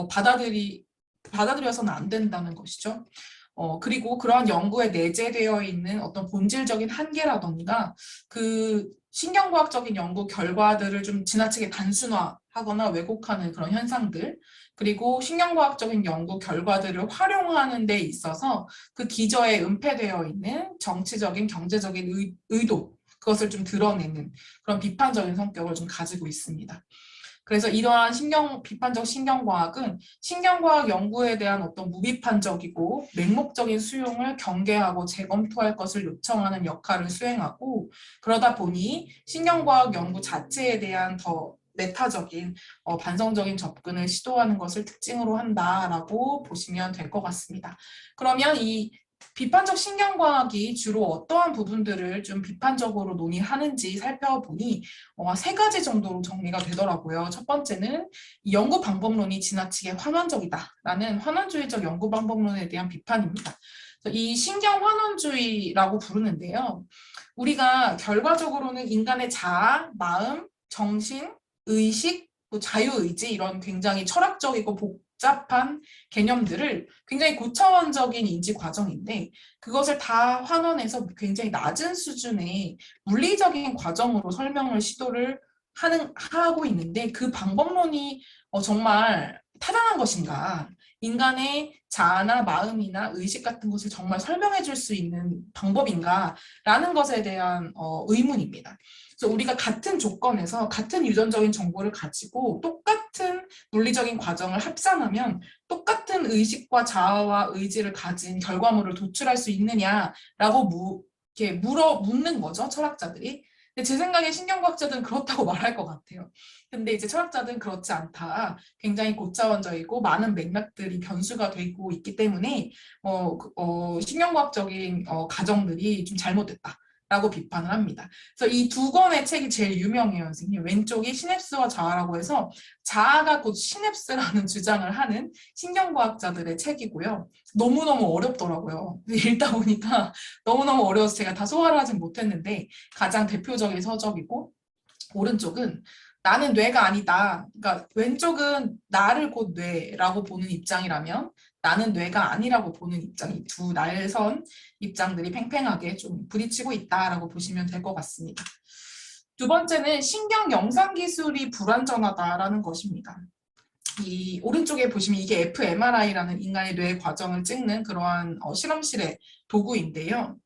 받아들여서는 안 된다는 것이죠. 그리고 그러한 연구에 내재되어 있는 어떤 본질적인 한계라던가 그 신경과학적인 연구 결과들을 좀 지나치게 단순화하거나 왜곡하는 그런 현상들, 그리고 신경과학적인 연구 결과들을 활용하는 데 있어서 그 기저에 은폐되어 있는 정치적인, 경제적인 의도, 그것을 좀 드러내는 그런 비판적인 성격을 좀 가지고 있습니다. 그래서 이러한 비판적 신경과학은 신경과학 연구에 대한 어떤 무비판적이고 맹목적인 수용을 경계하고 재검토할 것을 요청하는 역할을 수행하고, 그러다 보니 신경과학 연구 자체에 대한 더 메타적인 반성적인 접근을 시도하는 것을 특징으로 한다라고 보시면 될 것 같습니다. 그러면 이 비판적 신경과학이 주로 어떠한 부분들을 좀 비판적으로 논의하는지 살펴보니 세 가지 정도로 정리가 되더라고요. 첫 번째는 이 연구 방법론이 지나치게 환원적이다라는 환원주의적 연구 방법론에 대한 비판입니다. 이 신경 환원주의라고 부르는데요. 우리가 결과적으로는 인간의 자아, 마음, 정신, 의식, 또 자유의지, 이런 굉장히 철학적이고 복잡한 개념들을 굉장히 고차원적인 인지 과정인데, 그것을 다 환원해서 굉장히 낮은 수준의 물리적인 과정으로 설명을 시도를 하고 있는데, 그 방법론이 정말 타당한 것인가, 인간의 자아나 마음이나 의식 같은 것을 정말 설명해 줄 수 있는 방법인가 라는 것에 대한 의문입니다. 그래서 우리가 같은 조건에서 같은 유전적인 정보를 가지고 똑같은 물리적인 과정을 합산하면 똑같은 의식과 자아와 의지를 가진 결과물을 도출할 수 있느냐라고 이렇게 묻는 거죠, 철학자들이. 근데 제 생각에 신경과학자들은 그렇다고 말할 것 같아요. 근데 이제 철학자들은 그렇지 않다. 굉장히 고차원적이고 많은 맥락들이 변수가 되고 있기 때문에 신경과학적인 가정들이 좀 잘못됐다 라고 비판을 합니다. 그래서 이 두 권의 책이 제일 유명해요, 선생님. 왼쪽이 시냅스와 자아라고 해서 자아가 곧 시냅스라는 주장을 하는 신경과학자들의 책이고요. 너무너무 어렵더라고요. 읽다 보니까 너무너무 어려워서 제가 다 소화를 하진 못했는데, 가장 대표적인 서적이고, 오른쪽은 나는 뇌가 아니다. 그러니까 왼쪽은 나를 곧 뇌라고 보는 입장이라면 나는 뇌가 아니라고 보는 입장이, 두 날선 입장들이 팽팽하게 좀 부딪히고 있다라고 보시면 될 것 같습니다. 두 번째는 신경 영상 기술이 불완전하다라는 것입니다. 이 오른쪽에 보시면 이게 fMRI라는 인간의 뇌 과정을 찍는 그러한 실험실의 도구인데요.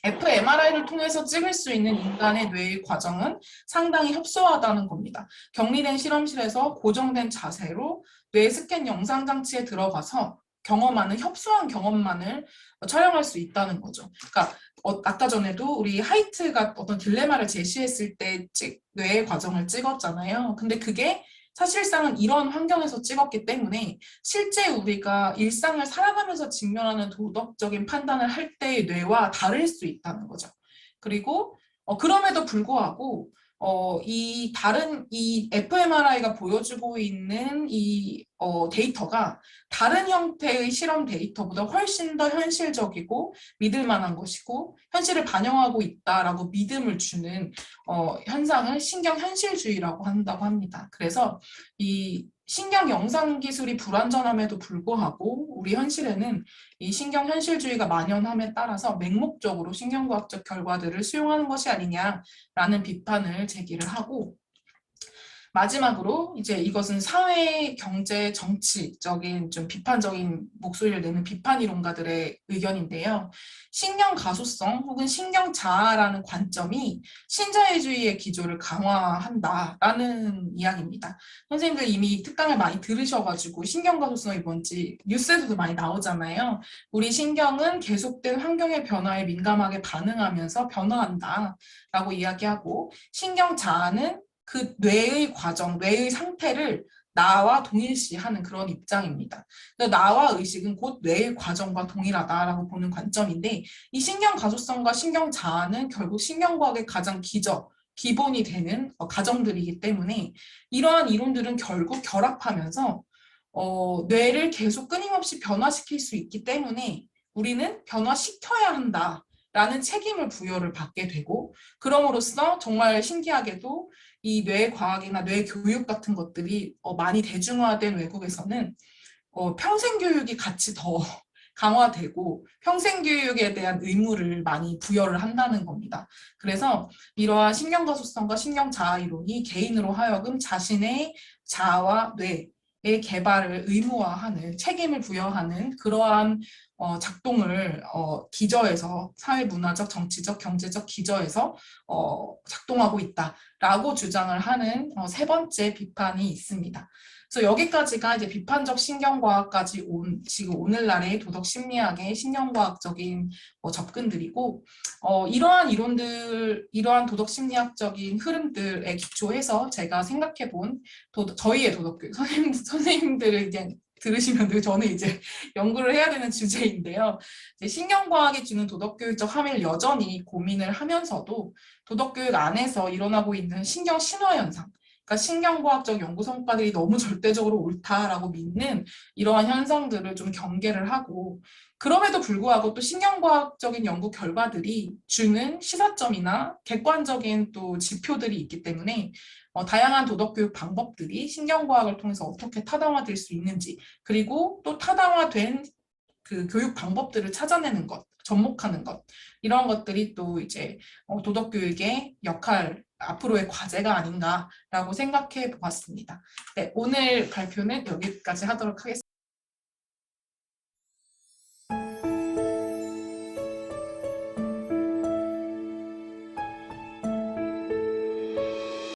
fMRI를 통해서 찍을 수 있는 인간의 뇌의 과정은 상당히 협소하다는 겁니다. 격리된 실험실에서 고정된 자세로 뇌 스캔 영상 장치에 들어가서 경험하는 협소한 경험만을 촬영할 수 있다는 거죠. 그러니까 아까 전에도 우리 하이트가 어떤 딜레마를 제시했을 때 뇌의 과정을 찍었잖아요. 근데 그게 사실상은 이런 환경에서 찍었기 때문에 실제 우리가 일상을 살아가면서 직면하는 도덕적인 판단을 할 때의 뇌와 다를 수 있다는 거죠. 그리고 그럼에도 불구하고 이 fMRI가 보여주고 있는 이 데이터가 다른 형태의 실험 데이터보다 훨씬 더 현실적이고 믿을 만한 것이고 현실을 반영하고 있다라고 믿음을 주는 현상을 신경 현실주의라고 한다고 합니다. 그래서 이 신경 영상 기술이 불완전함에도 불구하고 우리 현실에는 이 신경 현실주의가 만연함에 따라서 맹목적으로 신경과학적 결과들을 수용하는 것이 아니냐라는 비판을 제기를 하고, 마지막으로 이제 이것은 사회, 경제, 정치적인 좀 비판적인 목소리를 내는 비판 이론가들의 의견인데요. 신경 가소성 혹은 신경 자아라는 관점이 신자유주의의 기조를 강화한다라는 이야기입니다. 선생님들 이미 특강을 많이 들으셔가지고 신경 가소성이 뭔지 뉴스에서도 많이 나오잖아요. 우리 신경은 계속된 환경의 변화에 민감하게 반응하면서 변화한다라고 이야기하고, 신경 자아는 그 뇌의 과정, 뇌의 상태를 나와 동일시하는 그런 입장입니다. 그래서 나와 의식은 곧 뇌의 과정과 동일하다라고 보는 관점인데 이 신경 가소성과 신경 자아는 결국 신경과학의 가장 기본이 되는 가정들이기 때문에 이러한 이론들은 결국 결합하면서 뇌를 계속 끊임없이 변화시킬 수 있기 때문에 우리는 변화시켜야 한다라는 책임을 부여를 받게 되고 그럼으로써 정말 신기하게도 이 뇌과학이나 뇌교육 같은 것들이 많이 대중화된 외국에서는 평생 교육이 같이 더 강화되고 평생 교육에 대한 의무를 많이 부여를 한다는 겁니다. 그래서 이러한 신경가소성과 신경자아 이론이 개인으로 하여금 자신의 자아와 뇌의 개발을 의무화하는 책임을 부여하는 그러한 작동을 기저에서 사회문화적, 정치적, 경제적 기저에서 작동하고 있다라고 주장을 하는 세 번째 비판이 있습니다. 그래서 여기까지가 이제 비판적 신경과학까지 온 지금 오늘날의 도덕 심리학의 신경과학적인 접근들이고 이러한 이론들, 이러한 도덕 심리학적인 흐름들에 기초해서 제가 생각해본 저희의 도덕교육 선생님들을 이제 들으시면 저는 이제 연구를 해야 되는 주제인데요. 이제 신경과학이 주는 도덕교육적 함의를 여전히 고민을 하면서도 도덕교육 안에서 일어나고 있는 신경 신화 현상, 그러니까 신경과학적 연구 성과들이 너무 절대적으로 옳다라고 믿는 이러한 현상들을 좀 경계를 하고 그럼에도 불구하고 또 신경과학적인 연구 결과들이 주는 시사점이나 객관적인 또 지표들이 있기 때문에 다양한 도덕교육 방법들이 신경과학을 통해서 어떻게 타당화될 수 있는지 그리고 또 타당화된 그 교육 방법들을 찾아내는 것, 접목하는 것 이런 것들이 또 이제 도덕교육의 역할 앞으로의 과제가 아닌가라고 생각해 보았습니다. 네, 오늘 발표는 여기까지 하도록 하겠습니다.